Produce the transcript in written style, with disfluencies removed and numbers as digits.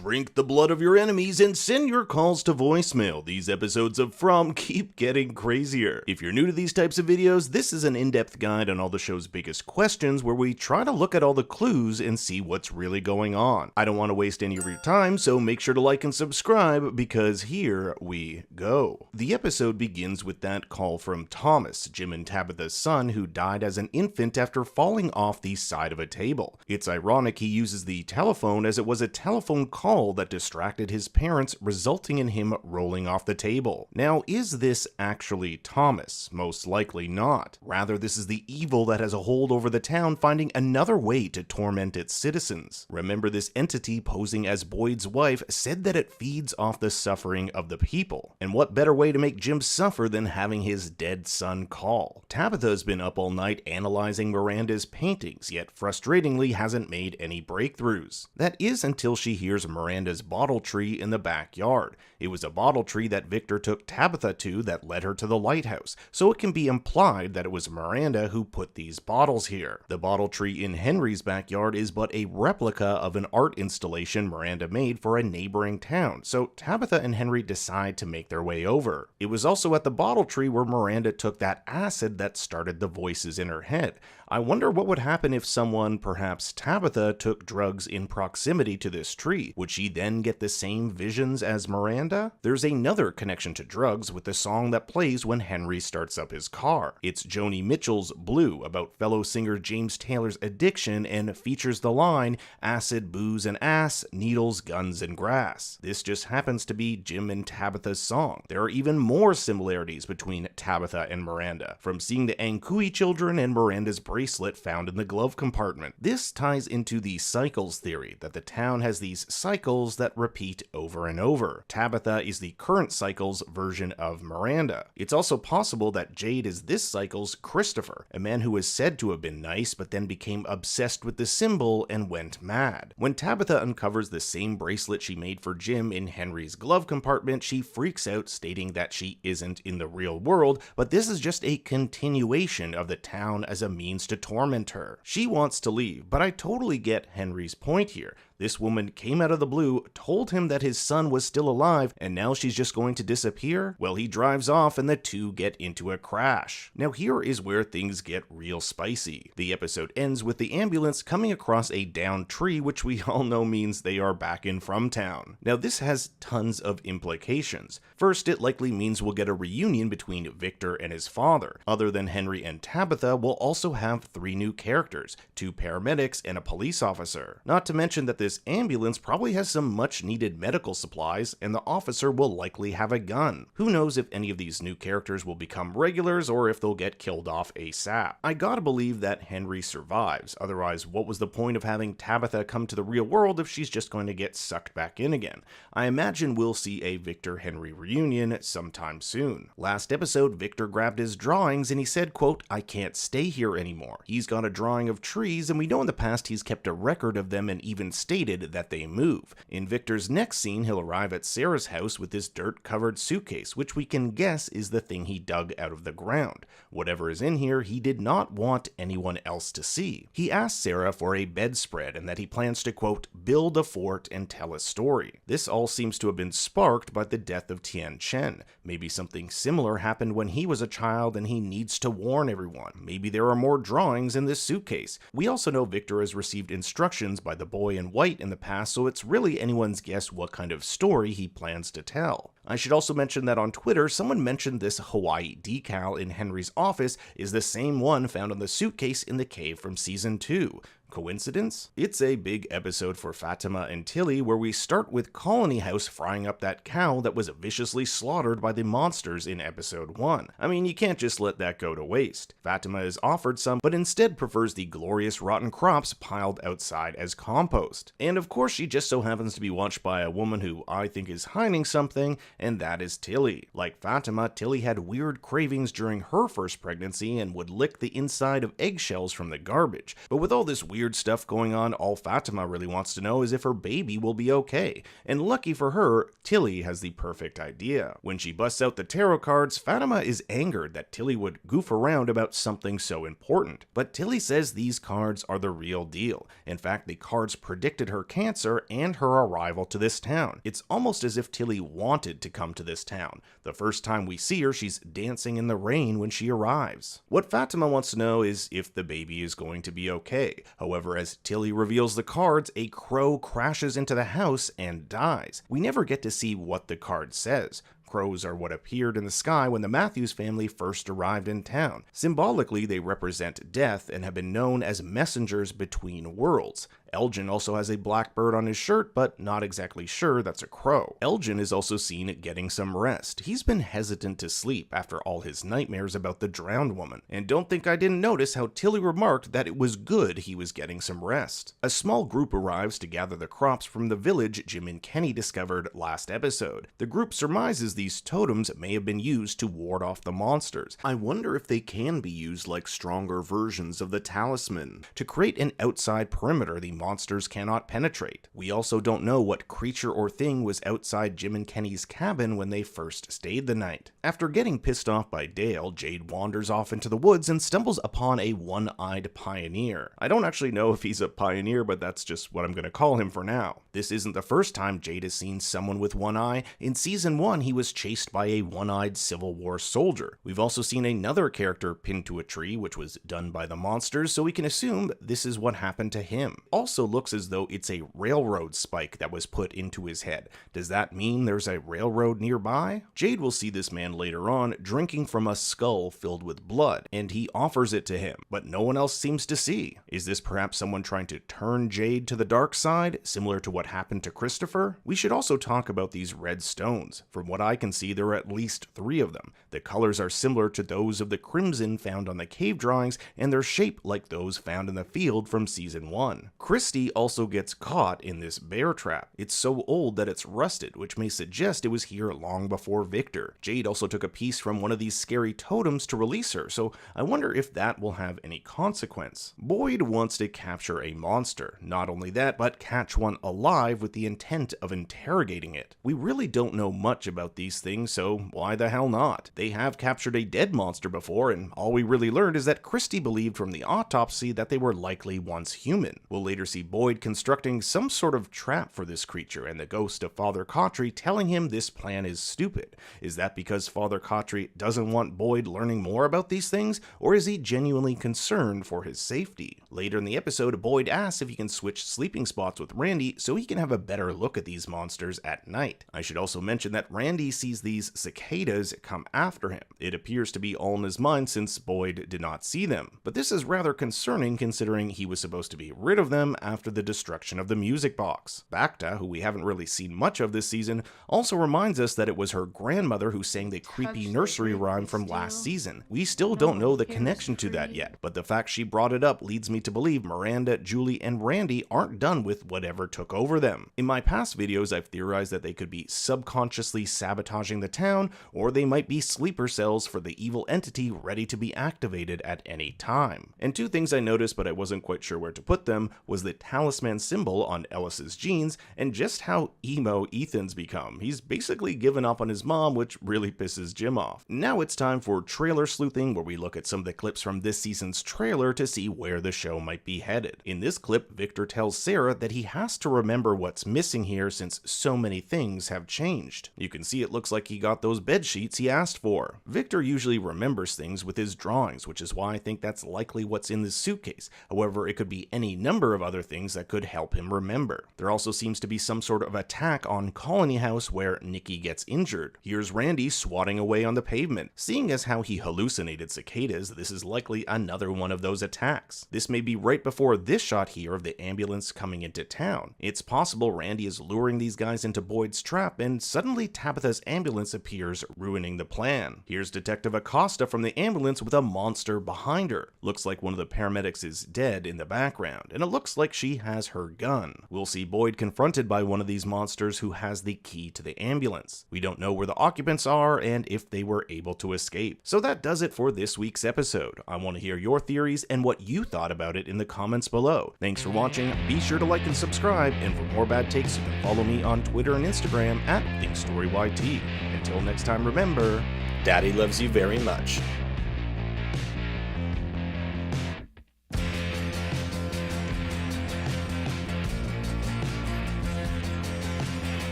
drink the blood of your enemies, and send your calls to voicemail. These episodes of From keep getting crazier. If you're new to these types of videos, this is an in-depth guide on all the show's biggest questions where we try to look at all the clues and see what's really going on. I don't want to waste any of your time, so make sure to like and subscribe because here we go. The episode begins with that call from Thomas, Jim and Tabitha's son, who died as an infant after falling off the side of a table. It's ironic he uses the telephone as it was a telephone call that distracted his parents, resulting in him rolling off the table. Now, is this actually Thomas? Most likely not. Rather, this is the evil that has a hold over the town, finding another way to torment its citizens. Remember, this entity posing as Boyd's wife said that it feeds off the suffering of the people. And what better way to make Jim suffer than having his dead son call? Tabitha's been up all night analyzing Miranda's paintings, yet frustratingly hasn't made any breakthroughs. That is until she hears Miranda's bottle tree in the backyard. It was a bottle tree that Victor took Tabitha to that led her to the lighthouse, so it can be implied that it was Miranda who put these bottles here. The bottle tree in Henry's backyard is but a replica of an art installation Miranda made for a neighboring town, so Tabitha and Henry decide to make their way over. It was also at the bottle tree where Miranda took that acid that started the voices in her head. I wonder what would happen if someone, perhaps Tabitha, took drugs in proximity to this tree. Would she then get the same visions as Miranda? There's another connection to drugs with the song that plays when Henry starts up his car. It's Joni Mitchell's Blue, about fellow singer James Taylor's addiction, and features the line, acid, booze, and ass, needles, guns, and grass. This just happens to be Jim and Tabitha's song. There are even more similarities between Tabitha and Miranda, from seeing the Ankui children and Miranda's bracelet found in the glove compartment. This ties into the cycles theory, that the town has these cycles that repeat over and over. Tabitha is the current cycle's version of Miranda. It's also possible that Jade is this cycle's Christopher, a man who is said to have been nice but then became obsessed with the symbol and went mad. When Tabitha uncovers the same bracelet she made for Jim in Henry's glove compartment, she freaks out, stating that she isn't in the real world, but this is just a continuation of the town as a means to torment her. She wants to leave, but I totally get Henry's point here. This woman came out of the blue, told him that his son was still alive, and now she's just going to disappear? Well, he drives off and the two get into a crash. Now here is where things get real spicy. The episode ends with the ambulance coming across a downed tree, which we all know means they are back in From Town. Now this has tons of implications. First, it likely means we'll get a reunion between Victor and his father. Other than Henry and Tabitha, we'll also have 3 new characters, 2 paramedics and a police officer. Not to mention that this ambulance probably has some much needed medical supplies, and the officer will likely have a gun. Who knows if any of these new characters will become regulars or if they'll get killed off ASAP. I gotta believe that Henry survives, otherwise what was the point of having Tabitha come to the real world if she's just going to get sucked back in again? I imagine we'll see a Victor-Henry reunion sometime soon. Last episode, Victor grabbed his drawings and he said, quote, "I can't stay here anymore." He's got a drawing of trees, and we know in the past he's kept a record of them and even stated that they move. In Victor's next scene, he'll arrive at Sarah's house with this dirt-covered suitcase, which we can guess is the thing he dug out of the ground. Whatever is in here, he did not want anyone else to see. He asked Sarah for a bedspread and that he plans to, quote, "build a fort and tell a story." This all seems to have been sparked by the death of Tian Chen. Maybe something similar happened when he was a child and he needs to warn everyone. Maybe there are more drawings in this suitcase. We also know Victor has received instructions by the boy in white in the past, so it's really anyone's guess what kind of story he plans to tell. I should also mention that on Twitter, someone mentioned this Hawaii decal in Henry's office is the same one found on the suitcase in the cave from season 2. Coincidence? It's a big episode for Fatima and Tilly, where we start with Colony House frying up that cow that was viciously slaughtered by the monsters in episode 1. I mean, you can't just let that go to waste. Fatima is offered some, but instead prefers the glorious rotten crops piled outside as compost. And of course, she just so happens to be watched by a woman who I think is hiding something, and that is Tilly. Like Fatima, Tilly had weird cravings during her first pregnancy and would lick the inside of eggshells from the garbage. But with all this weird stuff going on, all Fatima really wants to know is if her baby will be okay, and lucky for her, Tilly has the perfect idea. When she busts out the tarot cards, Fatima is angered that Tilly would goof around about something so important, but Tilly says these cards are the real deal. In fact, the cards predicted her cancer and her arrival to this town. It's almost as if Tilly wanted to come to this town. The first time we see her, she's dancing in the rain when she arrives. What Fatima wants to know is if the baby is going to be okay. However, as Tilly reveals the cards, a crow crashes into the house and dies. We never get to see what the card says. Crows are what appeared in the sky when the Matthews family first arrived in town. Symbolically, they represent death and have been known as messengers between worlds. Elgin also has a black bird on his shirt, but not exactly sure that's a crow. Elgin is also seen getting some rest. He's been hesitant to sleep after all his nightmares about the drowned woman. And don't think I didn't notice how Tilly remarked that it was good he was getting some rest. A small group arrives to gather the crops from the village Jim and Kenny discovered last episode. The group surmises these totems may have been used to ward off the monsters. I wonder if they can be used like stronger versions of the talisman, to create an outside perimeter the monsters cannot penetrate. We also don't know what creature or thing was outside Jim and Kenny's cabin when they first stayed the night. After getting pissed off by Dale, Jade wanders off into the woods and stumbles upon a one-eyed pioneer. I don't actually know if he's a pioneer, but that's just what I'm going to call him for now. This isn't the first time Jade has seen someone with one eye. In season 1, he was chased by a one-eyed Civil War soldier. We've also seen another character pinned to a tree, which was done by the monsters, so we can assume this is what happened to him. Also looks as though it's a railroad spike that was put into his head. Does that mean there's a railroad nearby? Jade will see this man later on drinking from a skull filled with blood, and he offers it to him, but no one else seems to see. Is this perhaps someone trying to turn Jade to the dark side, similar to what happened to Christopher? We should also talk about these red stones. From what I can see, there are at least 3 of them. The colors are similar to those of the crimson found on the cave drawings, and they're shaped like those found in the field from season 1. Christy also gets caught in this bear trap. It's so old that it's rusted, which may suggest it was here long before Victor. Jade also took a piece from one of these scary totems to release her, so I wonder if that will have any consequence. Boyd wants to capture a monster. Not only that, but catch one alive with the intent of interrogating it. We really don't know much about these things, so why the hell not? They have captured a dead monster before, and all we really learned is that Christy believed from the autopsy that they were likely once human. We'll later see Boyd constructing some sort of trap for this creature, and the ghost of Father Cautry telling him this plan is stupid. Is that because Father Cautry doesn't want Boyd learning more about these things, or is he genuinely concerned for his safety? Later in the episode, Boyd asks if he can switch sleeping spots with Randy so he can have a better look at these monsters at night. I should also mention that Randy sees these cicadas come after him. It appears to be all in his mind since Boyd did not see them, but this is rather concerning considering he was supposed to be rid of them after the destruction of the music box. Bacta, who we haven't really seen much of this season, also reminds us that it was her grandmother who sang the creepy nursery rhyme from last season. We still don't know the connection to that yet, but the fact she brought it up leads me to believe Miranda, Julie, and Randy aren't done with whatever took over them. In my past videos, I've theorized that they could be subconsciously sabotaging the town, or they might be sleeper cells for the evil entity ready to be activated at any time. And 2 things I noticed but I wasn't quite sure where to put them was the talisman symbol on Ellis's jeans and just how emo Ethan's become. He's basically given up on his mom, which really pisses Jim off. Now it's time for trailer sleuthing, where we look at some of the clips from this season's trailer to see where the show might be headed. In this clip, Victor tells Sarah that he has to remember what's missing here since so many things have changed. You can see it looks like he got those bed sheets he asked for. Victor usually remembers things with his drawings, which is why I think that's likely what's in this suitcase. However, it could be any number of other things that could help him remember. There also seems to be some sort of attack on Colony House where Nikki gets injured. Here's Randy swatting away on the pavement. Seeing as how he hallucinated cicadas, this is likely another one of those attacks. This may be right before this shot here of the ambulance coming into town. It's possible Randy is luring these guys into Boyd's trap, and suddenly Tabitha's ambulance appears, ruining the plan. Here's Detective Acosta from the ambulance with a monster behind her. Looks like one of the paramedics is dead in the background, and it looks like she has her gun. We'll see Boyd confronted by one of these monsters who has the key to the ambulance. We don't know where the occupants are and if they were able to escape. So that does it for this week's episode. I want to hear your theories and what you thought about it in the comments below. Thanks for watching. Be sure to like and subscribe, and for more bad takes, you can follow me on Twitter and Instagram at ThinkStoryYT. Until next time, remember, Daddy loves you very much.